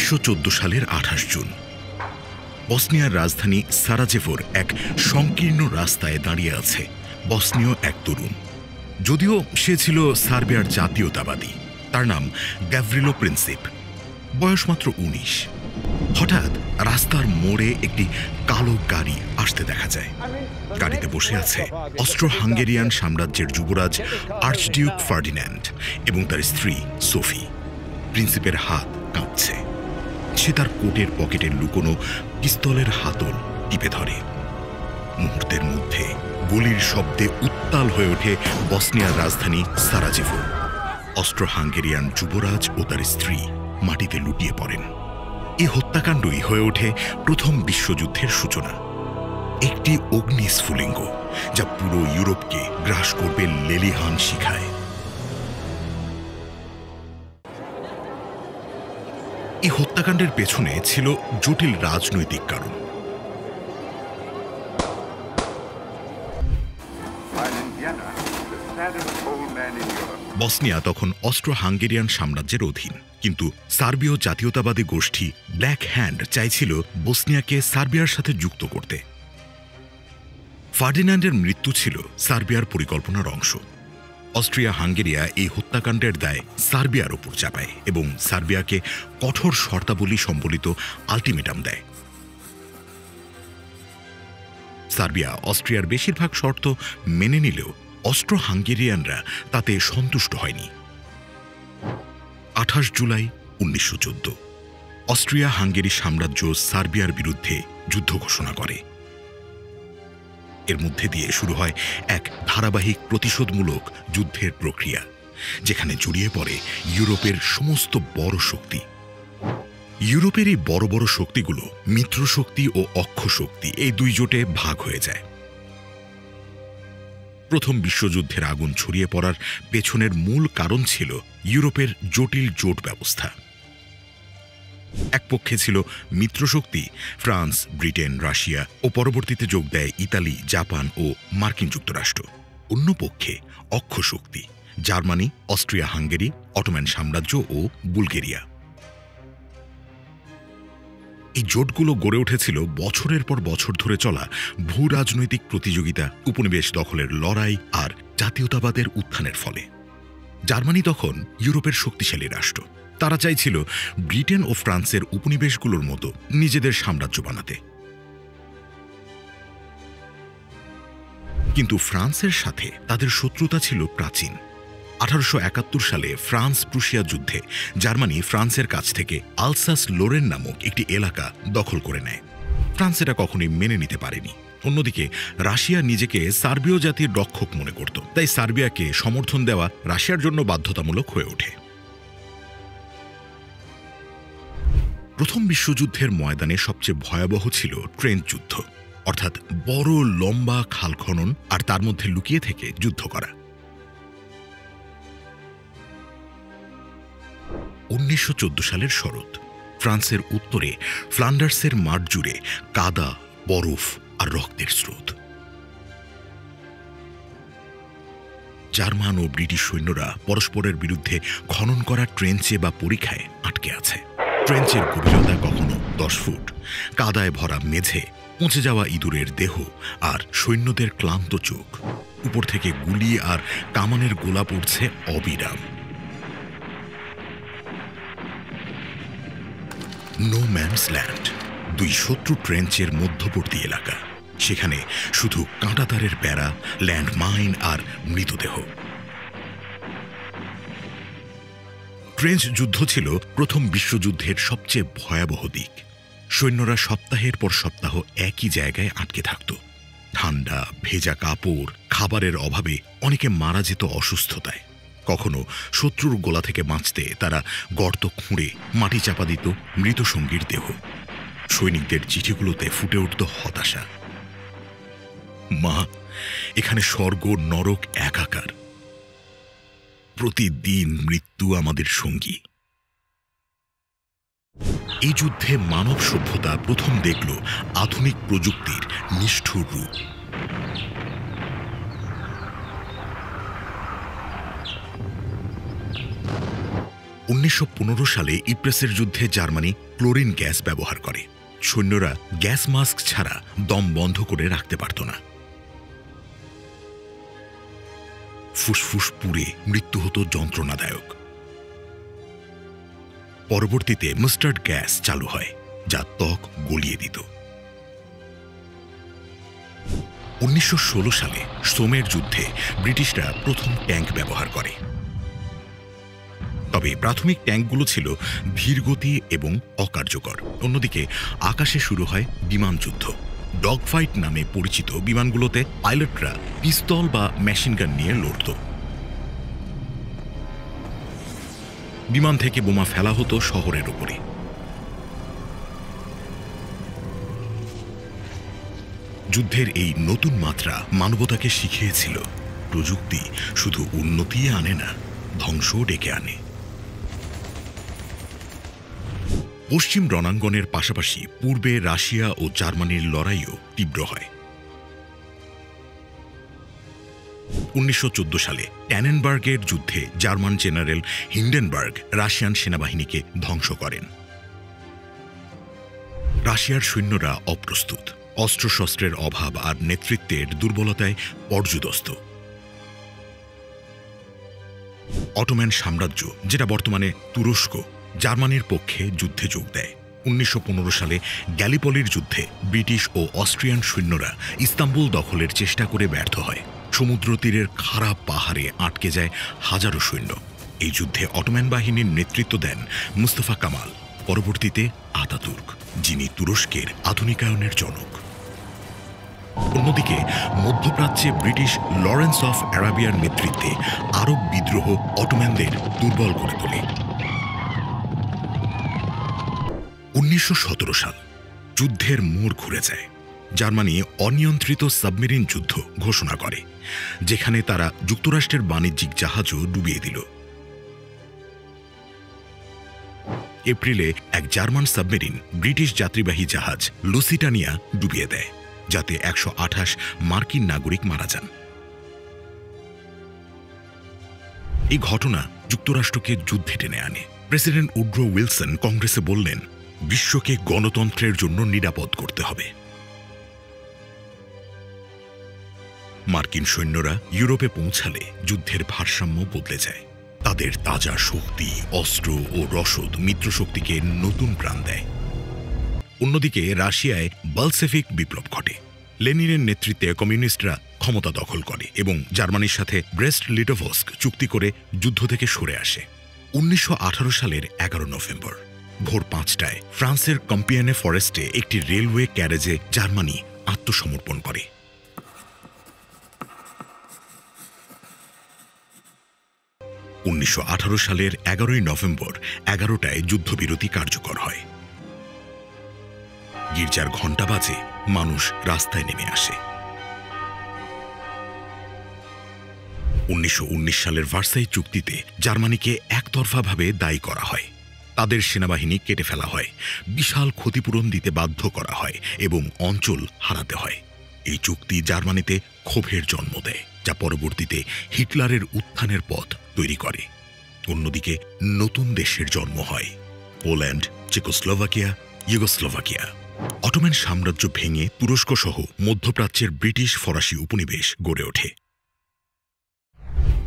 1914 সালের 28 জুন বসনিয়ার রাজধানী সারাজেভোর এক সংকীর্ণ রাস্তায় দাঁড়িয়ে আছে বসনীয় এক তরুণ। যদিও সে ছিল সার্বিয়ার জাতীয়তাবাদী, তার নাম গ্যাভরিলো প্রিন্সিপ, বয়স মাত্র 19। হঠাৎ রাস্তার মোড়ে একটি কালো গাড়ি আসতে দেখা যায়। গাড়িতে বসে আছে অস্ট্রো হাঙ্গেরিয়ান সাম্রাজ্যের যুবরাজ আর্চডিউক ফার্ডিন্যান্ড এবং তার স্ত্রী সোফি। প্রিন্সিপের হাত কাঁপছে। সে তার কোটের পকেটে লুকোনো পিস্তলের হাতল টিপে ধরে। মুহূর্তের মধ্যে গুলির শব্দে উত্তাল হয়ে ওঠে বসনিয়ার রাজধানী সারাজেভো। অস্ট্রো হাঙ্গেরিয়ান যুবরাজ ও তার স্ত্রী মাটিতে লুটিয়ে পড়েন। এই হত্যাকাণ্ডই হয়ে ওঠে প্রথম বিশ্বযুদ্ধের সূচনা, একটি অগ্নিস্ফুলিঙ্গ যা পুরো ইউরোপকে গ্রাস করবে লেলিহান শিখায়। এই হত্যাকাণ্ডের পেছনে ছিল জটিল রাজনৈতিক কারণ। বসনিয়া তখন অস্ট্রো হাঙ্গেরিয়ান সাম্রাজ্যের অধীন, কিন্তু সার্বীয় জাতীয়তাবাদী গোষ্ঠী ব্ল্যাক হ্যান্ড চাইছিল বসনিয়াকে সার্বিয়ার সাথে যুক্ত করতে। ফার্ডিন্যান্ডের মৃত্যু ছিল সার্বিয়ার পরিকল্পনার অংশ। অস্ট্রিয়া হাঙ্গেরিয়া এই হত্যাকাণ্ডের দায় সার্বিয়ার ওপর চাপায় এবং সার্বিয়াকে কঠোর শর্তাবলী সম্বলিত আল্টিমেটাম দেয়। সার্বিয়া অস্ট্রিয়ার বেশিরভাগ শর্ত মেনে নিলেও অস্ট্রো হাঙ্গেরিয়ানরা তাতে সন্তুষ্ট হয়নি। 28 জুলাই 1914 অস্ট্রিয়া হাঙ্গেরি সাম্রাজ্য সার্বিয়ার বিরুদ্ধে যুদ্ধ ঘোষণা করে। এর মধ্যে দিয়ে শুরু হয় এক ধারাবাহিক প্রতিশোধমূলক যুদ্ধের প্রক্রিয়া, যেখানে জড়িয়ে পড়ে ইউরোপের সমস্ত বড় শক্তি। ইউরোপের এই বড় বড় শক্তিগুলো মিত্রশক্তি ও অক্ষ শক্তি এই দুই জোটে ভাগ হয়ে যায়। প্রথম বিশ্বযুদ্ধের আগুন ছড়িয়ে পড়ার পেছনের মূল কারণ ছিল ইউরোপের জটিল জোট ব্যবস্থা। এক পক্ষে ছিল মিত্রশক্তি ফ্রান্স, ব্রিটেন, রাশিয়া ও পরবর্তীতে যোগ দেয় ইতালি, জাপান ও মার্কিন যুক্তরাষ্ট্র। অন্য পক্ষে অক্ষ শক্তি জার্মানি, অস্ট্রিয়া হাঙ্গেরি, অটোম্যান সাম্রাজ্য ও বুলগেরিয়া। এই জোটগুলো গড়ে উঠেছিল বছরের পর বছর ধরে চলা ভূ রাজনৈতিক প্রতিযোগিতা, উপনিবেশ দখলের লড়াই আর জাতীয়তাবাদের উত্থানের ফলে। জার্মানি তখন ইউরোপের শক্তিশালী রাষ্ট্র। তারা চাইছিল ব্রিটেন ও ফ্রান্সের উপনিবেশগুলোর মতো নিজেদের সাম্রাজ্য বানাতে। কিন্তু ফ্রান্সের সাথে তাদের শত্রুতা ছিল প্রাচীন। 1871 সালে ফ্রান্স প্রুশিয়া যুদ্ধে জার্মানি ফ্রান্সের কাছ থেকে আলসাস লোরেন নামক একটি এলাকা দখল করে নেয়। ফ্রান্স এটা কখনোই মেনে নিতে পারেনি। অন্যদিকে রাশিয়া নিজেকে সার্বীয় জাতির রক্ষক মনে করত, তাই সার্বিয়াকে সমর্থন দেওয়া রাশিয়ার জন্য বাধ্যতামূলক হয়ে ওঠে। প্রথম বিশ্বযুদ্ধের ময়দানে সবচেয়ে ভয়াবহ ছিল ট্রেঞ্চ যুদ্ধ, অর্থাৎ বড় লম্বা খাল খনন আর তার মধ্যে লুকিয়ে থেকে যুদ্ধ করা। 1914 সালের শরৎ ফ্রান্সের উত্তরে ফ্লান্ডার্সের মাঠ জুড়ে কাদা, বরফ আর রক্তের স্রোত। জার্মান ও ব্রিটিশ সৈন্যরা পরস্পরের বিরুদ্ধে খনন করা ট্রেঞ্চে বা পরিখায় আটকে আছে। ট্রেঞ্চের গভীরতা কখনো 10 ফুট, কাদায় ভরা মেঝে, পচে যাওয়া ইঁদুরের দেহ আর সৈন্যদের ক্লান্ত চোখ। উপর থেকে গুলি আর কামানের গোলা পড়ছে অবিরাম। নো ম্যানস ল্যান্ড, দুই শত্রু ট্রেঞ্চের মধ্যবর্তী এলাকা। সেখানে শুধু কাঁটাতারের বেড়া, ল্যান্ডমাইন আর মৃতদেহ। ট্রেঞ্চ যুদ্ধ ছিল প্রথম বিশ্বযুদ্ধের সবচেয়ে ভয়াবহ দিক। সৈন্যরা সপ্তাহের পর সপ্তাহ একই জায়গায় আটকে থাকত। ঠান্ডা, ভেজা কাপড়, খাবারের অভাবে অনেকে মারা যেত অসুস্থতায়। কখনো শত্রুর গোলা থেকে বাঁচতে তারা গর্ত খুঁড়ে মাটি চাপা দিত মৃত সঙ্গীর দেহ। সৈনিকদের চিঠিগুলোতে ফুটে উঠত হতাশা। মা, এখানে স্বর্গ নরক একাকার। প্রতিদিন মৃত্যু আমাদের সঙ্গী। এই যুদ্ধে মানব সভ্যতা প্রথম দেখল আধুনিক প্রযুক্তির নিষ্ঠুর রূপ। 1915 সালে ইপ্রেসের যুদ্ধে জার্মানি ক্লোরিন গ্যাস ব্যবহার করে। সৈন্যরা গ্যাস মাস্ক ছাড়া দম বন্ধ করে রাখতে পারত না। ফুসফুস পুড়ে মৃত্যু হতো যন্ত্রণাদায়ক। পরবর্তীতে মাস্টার্ড গ্যাস চালু হয়, যা ত্বক গলিয়ে দিত। 1916 সালে সোমের যুদ্ধে ব্রিটিশরা প্রথম ট্যাঙ্ক ব্যবহার করে। তবে প্রাথমিক ট্যাঙ্কগুলো ছিল ধীরগতি এবং অকার্যকর। অন্যদিকে আকাশে শুরু হয় বিমান যুদ্ধ। ডগ ফাইট নামে পরিচিত বিমানগুলোতে পাইলটরা পিস্তল বা মেশিনগান নিয়ে লড়ত। বিমান থেকে বোমা ফেলা হতো শহরের উপরে। যুদ্ধের এই নতুন মাত্রা মানবতাকে শিখিয়েছিল প্রযুক্তি শুধু উন্নতি আনে না, ধ্বংসও ডেকে আনে। পশ্চিম রণাঙ্গনের পাশাপাশি পূর্বে রাশিয়া ও জার্মানির লড়াইও তীব্র হয়। 1914 সালে ট্যানেনবার্গের যুদ্ধে জার্মান জেনারেল হিন্ডেনবার্গ রাশিয়ান সেনাবাহিনীকে ধ্বংস করেন। রাশিয়ার সৈন্যরা অপ্রস্তুত, অস্ত্রশস্ত্রের অভাব আর নেতৃত্বের দুর্বলতায় পর্যুদস্ত। অটোম্যান সাম্রাজ্য, যেটা বর্তমানে তুরস্ক, জার্মানির পক্ষে যুদ্ধে যোগ দেয়। 1915 সালে গ্যালিপলির যুদ্ধে ব্রিটিশ ও অস্ট্রিয়ান সৈন্যরা ইস্তাম্বুল দখলের চেষ্টা করে ব্যর্থ হয়। সমুদ্র তীরের খারাপ পাহাড়ে আটকে যায় হাজারো সৈন্য। এই যুদ্ধে অটোম্যান বাহিনীর নেতৃত্ব দেন মুস্তাফা কামাল, পরবর্তীতে আতাতুর্ক, যিনি তুরস্কের আধুনিকায়নের জনক। অন্যদিকে মধ্যপ্রাচ্যে ব্রিটিশ লরেন্স অফ অ্যারাবিয়ার নেতৃত্বে আরব বিদ্রোহ অটোম্যানদের দুর্বল করে তোলে। 1917 সাল, যুদ্ধের মোড় ঘুরে যায়। জার্মানি অনিয়ন্ত্রিত সাবমেরিন যুদ্ধ ঘোষণা করে, যেখানে তারা যুক্তরাষ্ট্রের বাণিজ্যিক জাহাজও ডুবিয়ে দিল। এপ্রিলে এক জার্মান সাবমেরিন ব্রিটিশ যাত্রীবাহী জাহাজ লুসিটানিয়া ডুবিয়ে দেয়, যাতে 128 মার্কিন নাগরিক মারা যান। এই ঘটনা যুক্তরাষ্ট্রকে যুদ্ধে টেনে আনে। প্রেসিডেন্ট উড্রো উইলসন কংগ্রেসে বললেন, বিশ্বকে গণতন্ত্রের জন্য নিরাপদ করতে হবে। মার্কিন সৈন্যরা ইউরোপে পৌঁছালে যুদ্ধের ভারসাম্য বদলে যায়। তাদের তাজা শক্তি, অস্ত্র ও রসদ মিত্রশক্তিকে নতুন প্রাণ দেয়। অন্যদিকে রাশিয়ায় বলশেভিক বিপ্লব ঘটে। লেনিনের নেতৃত্বে কমিউনিস্টরা ক্ষমতা দখল করে এবং জার্মানির সাথে ব্রেস্ট লিটোভস্ক চুক্তি করে যুদ্ধ থেকে সরে আসে। 1918 সালের 11 নভেম্বর ভোর 5টায় ফ্রান্সের কম্পিয়ানে ফরেস্টে একটি রেলওয়ে ক্যারেজে জার্মানি আত্মসমর্পণ করে। 1918 সালের 11 নভেম্বর 11টায় যুদ্ধবিরতি কার্যকর হয়। গির্জার ঘণ্টা বাজে, মানুষ রাস্তায় নেমে আসে। 1919 সালের ভার্সাই চুক্তিতে জার্মানিকে একতরফাভাবে দায়ী করা হয়। তাদের সেনাবাহিনী কেটে ফেলা হয়, বিশাল ক্ষতিপূরণ দিতে বাধ্য করা হয় এবং অঞ্চল হারাতে হয়। এই চুক্তি জার্মানিতে ক্ষোভের জন্ম দেয়, যা পরবর্তীতে হিটলারের উত্থানের পথ তৈরি করে। অন্যদিকে নতুন দেশের জন্ম হয়, পোল্যান্ড, চেকোস্লোভাকিয়া, ইউগোস্লোভাকিয়া। অটোম্যান সাম্রাজ্য ভেঙে তুরস্ক সহ মধ্যপ্রাচ্যের ব্রিটিশ ফরাসি উপনিবেশ গড়ে ওঠে।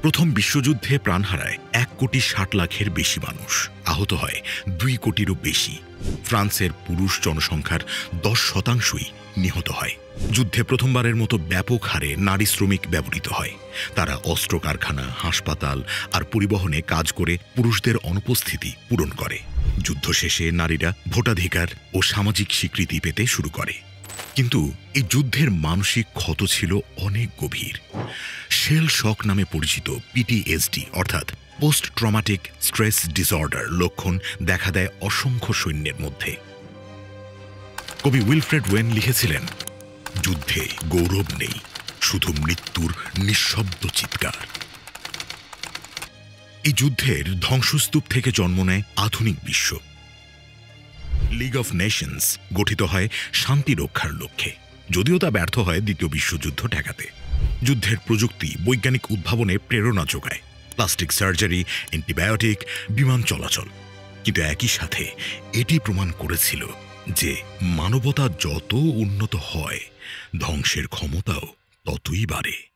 প্রথম বিশ্বযুদ্ধে প্রাণ হারায় 1,60,00,000-এর বেশি মানুষ, আহত হয় 2 কোটিরও বেশি। ফ্রান্সের পুরুষ জনসংখ্যার 10% নিহত হয়। যুদ্ধে প্রথমবারের মতো ব্যাপক হারে নারী শ্রমিক ব্যবহৃত হয়। তারা অস্ত্র কারখানা, হাসপাতাল আর পরিবহনে কাজ করে পুরুষদের অনুপস্থিতি পূরণ করে। যুদ্ধ শেষে নারীরা ভোটাধিকার ও সামাজিক স্বীকৃতি পেতে শুরু করে। কিন্তু এই যুদ্ধের মানসিক ক্ষত ছিল অনেক গভীর। শেল শক নামে পরিচিত পিটিএসডি অর্থাৎ পোস্ট ট্রমাটিক স্ট্রেস ডিসঅর্ডার লক্ষণ দেখা দেয় অসংখ্য সৈন্যের মধ্যে। কবি উইলফ্রেড ওয়েন লিখেছিলেন, যুদ্ধে গৌরব নেই, শুধু মৃত্যুর নিঃশব্দ চিৎকার। এই যুদ্ধের ধ্বংসস্তূপ থেকে জন্ম নেয় আধুনিক বিশ্ব। লিগ অফ নেশনস গঠিত হয় শান্তি রক্ষার লক্ষ্যে, যদিও তা ব্যর্থ হয় দ্বিতীয় বিশ্বযুদ্ধ ঠেকাতে। যুদ্ধের প্রযুক্তি বৈজ্ঞানিক উদ্ভাবনে প্রেরণা যোগায়। প্লাস্টিক সার্জারি, অ্যান্টিবায়োটিক, বিমান চলাচল। কিন্তু একই সাথে এটি প্রমাণ করেছিল যে মানবতা যত উন্নত হয়, ধ্বংসের ক্ষমতাও ততই বাড়ে।